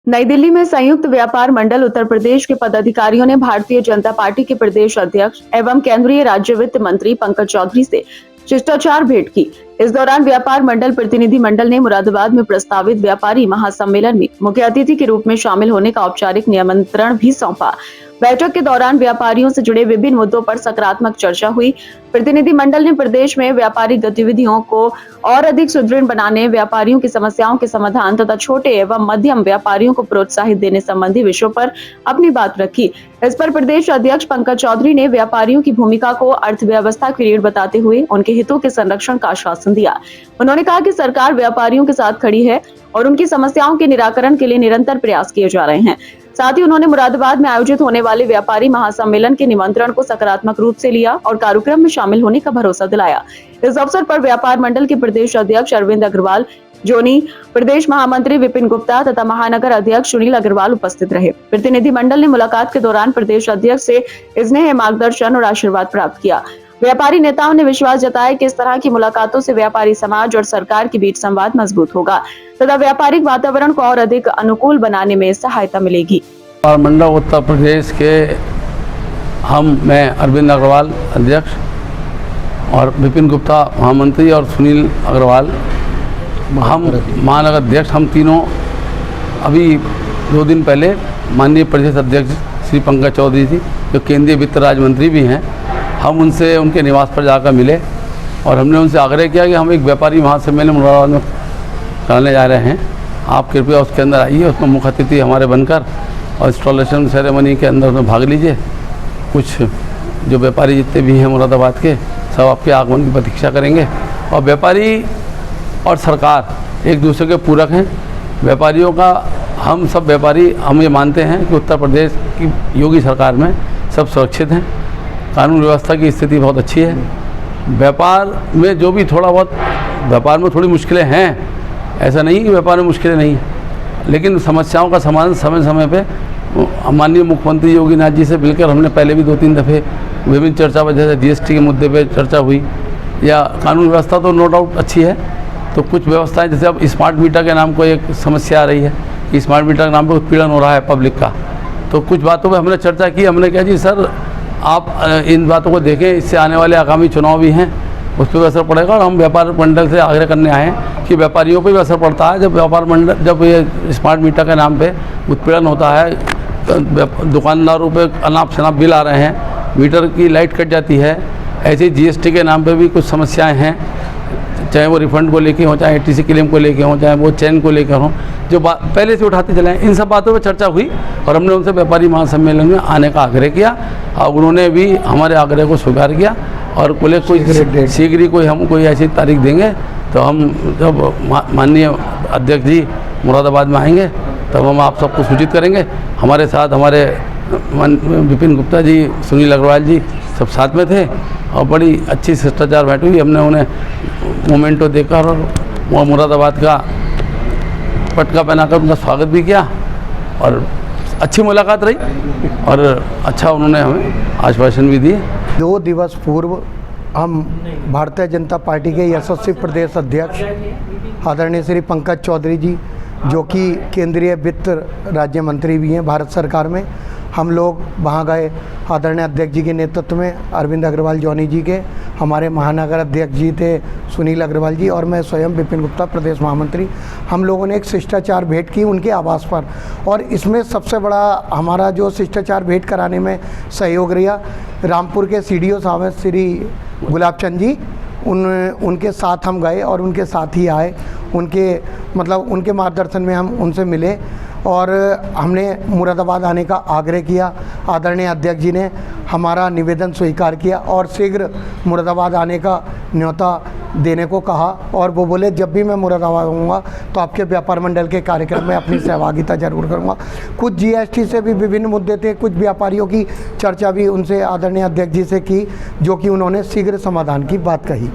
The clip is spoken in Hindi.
नई दिल्ली में संयुक्त व्यापार मंडल उत्तर प्रदेश के पदाधिकारियों ने भारतीय जनता पार्टी के प्रदेश अध्यक्ष एवं केंद्रीय राज्य वित्त मंत्री पंकज चौधरी से शिष्टाचार भेंट की। इस दौरान व्यापार मंडल प्रतिनिधि मंडल ने मुरादाबाद में प्रस्तावित व्यापारी महासम्मेलन में मुख्य अतिथि के रूप में शामिल होने का औपचारिक निमंत्रण भी सौंपा। बैठक के दौरान व्यापारियों से जुड़े विभिन्न मुद्दों पर सकारात्मक चर्चा हुई। प्रतिनिधि मंडल ने प्रदेश में व्यापारिक गतिविधियों को और अधिक सुदृढ़ बनाने, व्यापारियों की समस्याओं के समाधान तथा छोटे एवं मध्यम व्यापारियों को प्रोत्साहित देने संबंधी विषयों पर अपनी बात रखी। इस पर प्रदेश अध्यक्ष पंकज चौधरी ने व्यापारियों की भूमिका को अर्थव्यवस्था की रीढ़ बताते हुए उनके हितों के संरक्षण का आश्वासन दिया। उन्होंने कहा कि सरकार व्यापारियों के साथ खड़ी है और उनकी समस्याओं के निराकरण के लिए निरंतर प्रयास किए जा रहे हैं। साथ ही उन्होंने मुरादाबाद में आयोजित होने वाले व्यापारी महासम्मेलन के निमंत्रण को सकारात्मक रूप से लिया और कार्यक्रम में शामिल होने का भरोसा दिलाया। इस अवसर पर व्यापार मंडल के प्रदेश अध्यक्ष अरविंद अग्रवाल, जोनी प्रदेश महामंत्री विपिन गुप्ता तथा महानगर अध्यक्ष सुनील अग्रवाल उपस्थित रहे। प्रतिनिधि मंडल ने मुलाकात के दौरान प्रदेश अध्यक्ष से स्नेह, मार्गदर्शन और आशीर्वाद प्राप्त किया। व्यापारी नेताओं ने विश्वास जताया कि इस तरह की मुलाकातों से व्यापारी समाज और सरकार के बीच संवाद मजबूत होगा तथा व्यापारिक वातावरण को और अधिक अनुकूल बनाने में सहायता मिलेगी। व्यापार मंडल उत्तर प्रदेश के मैं अरविंद अग्रवाल अध्यक्ष और विपिन गुप्ता महामंत्री और सुनील अग्रवाल हम महानगर अध्यक्ष, हम तीनों अभी 2 दिन पहले माननीय प्रदेश अध्यक्ष श्री पंकज चौधरी जी जो केंद्रीय वित्त राज्य मंत्री भी हैं, हम उनसे उनके निवास पर जाकर मिले और हमने उनसे आग्रह किया कि हम एक व्यापारी महासम्मेलन मुरादाबाद में कराने जा रहे हैं। आप कृपया उसके अंदर आइए, उसमें मुख्य अतिथि हमारे बनकर और इंस्टॉलेशन सेरेमनी के अंदर उसमें भाग लीजिए। कुछ जो व्यापारी जितने भी हैं मुरादाबाद के, सब आपके आगमन की प्रतीक्षा करेंगे। और व्यापारी और सरकार एक दूसरे के पूरक हैं। व्यापारियों का हम सब व्यापारी हम ये मानते हैं कि उत्तर प्रदेश की योगी सरकार में सब सुरक्षित हैं, कानून व्यवस्था की स्थिति बहुत अच्छी है। व्यापार में जो भी थोड़ा बहुत व्यापार में थोड़ी मुश्किलें हैं, ऐसा नहीं कि व्यापार में मुश्किलें नहीं हैं, लेकिन समस्याओं का समाधान समय समय पे माननीय मुख्यमंत्री योगी नाथ जी से मिलकर हमने पहले भी 2-3 दफ़े विभिन्न चर्चा, जैसे जीएसटी के मुद्दे पे चर्चा हुई या कानून व्यवस्था तो नो डाउट अच्छी है। तो कुछ व्यवस्थाएं जैसे अब स्मार्ट मीटर के नाम को एक समस्या आ रही है कि स्मार्ट मीटर के नाम पर उत्पीड़न हो रहा है पब्लिक का, तो कुछ बातों पर हमने चर्चा की। हमने कहा जी सर आप इन बातों को देखें, इससे आने वाले आगामी चुनाव भी हैं, उस पर भी असर पड़ेगा। और हम व्यापार मंडल से आग्रह करने आए हैं कि व्यापारियों पर भी असर पड़ता है। जब व्यापार मंडल जब ये स्मार्ट मीटर के नाम पे उत्पीड़न होता है, दुकानदारों पे अनाप शनाप बिल आ रहे हैं, मीटर की लाइट कट जाती है, ऐसे जीएसटी के नाम पे भी कुछ समस्याएं हैं, चाहे वो रिफंड को लेके हो, चाहे एटीसी क्लेम को लेके हो, चाहे वो चैन को लेकर हो, जो पहले से उठाते चले हैं। इन सब बातों पर चर्चा हुई और हमने उनसे व्यापारी महासम्मेलन में आने का आग्रह किया और उन्होंने भी हमारे आग्रह को स्वीकार किया और बोले कोई शीघ्र ही कोई ऐसी तारीख देंगे। तो हम जब माननीय अध्यक्ष जी मुरादाबाद में आएंगे तब हम आप सबको सूचित करेंगे। हमारे साथ हमारे विपिन गुप्ता जी, सुनील अग्रवाल जी सब साथ में थे और बड़ी अच्छी शिष्टाचार भेंट हुई। हमने उन्हें मोमेंटो देकर और मुरादाबाद का पटका पहनाकर उनका स्वागत भी किया और अच्छी मुलाकात रही और अच्छा उन्होंने हमें आश्वासन भी दिए। 2 दिवस पूर्व हम भारतीय जनता पार्टी के यशस्वी प्रदेश अध्यक्ष आदरणीय श्री पंकज चौधरी जी, जो कि केंद्रीय वित्त राज्य मंत्री भी हैं भारत सरकार में, हम लोग वहाँ गए। आदरणीय अध्यक्ष जी के नेतृत्व में अरविंद अग्रवाल जोनी जी के, हमारे महानगर अध्यक्ष जी थे सुनील अग्रवाल जी और मैं स्वयं विपिन गुप्ता प्रदेश महामंत्री, हम लोगों ने एक शिष्टाचार भेंट की उनके आवास पर। और इसमें सबसे बड़ा हमारा जो शिष्टाचार भेंट कराने में सहयोग रहा, रामपुर के सीडीओ साहब हैं श्री गुलाब चंद जी, उनके साथ हम गए और उनके साथ ही आए। उनके मार्गदर्शन में हम उनसे मिले और हमने मुरादाबाद आने का आग्रह किया। आदरणीय अध्यक्ष जी ने हमारा निवेदन स्वीकार किया और शीघ्र मुरादाबाद आने का न्योता देने को कहा और वो बोले जब भी मैं मुरादाबाद आऊँगा तो आपके व्यापार मंडल के कार्यक्रम में अपनी सहभागिता जरूर करूँगा। कुछ जीएसटी से भी विभिन्न मुद्दे थे, कुछ व्यापारियों की चर्चा भी उनसे आदरणीय अध्यक्ष जी से की, जो कि उन्होंने शीघ्र समाधान की बात कही।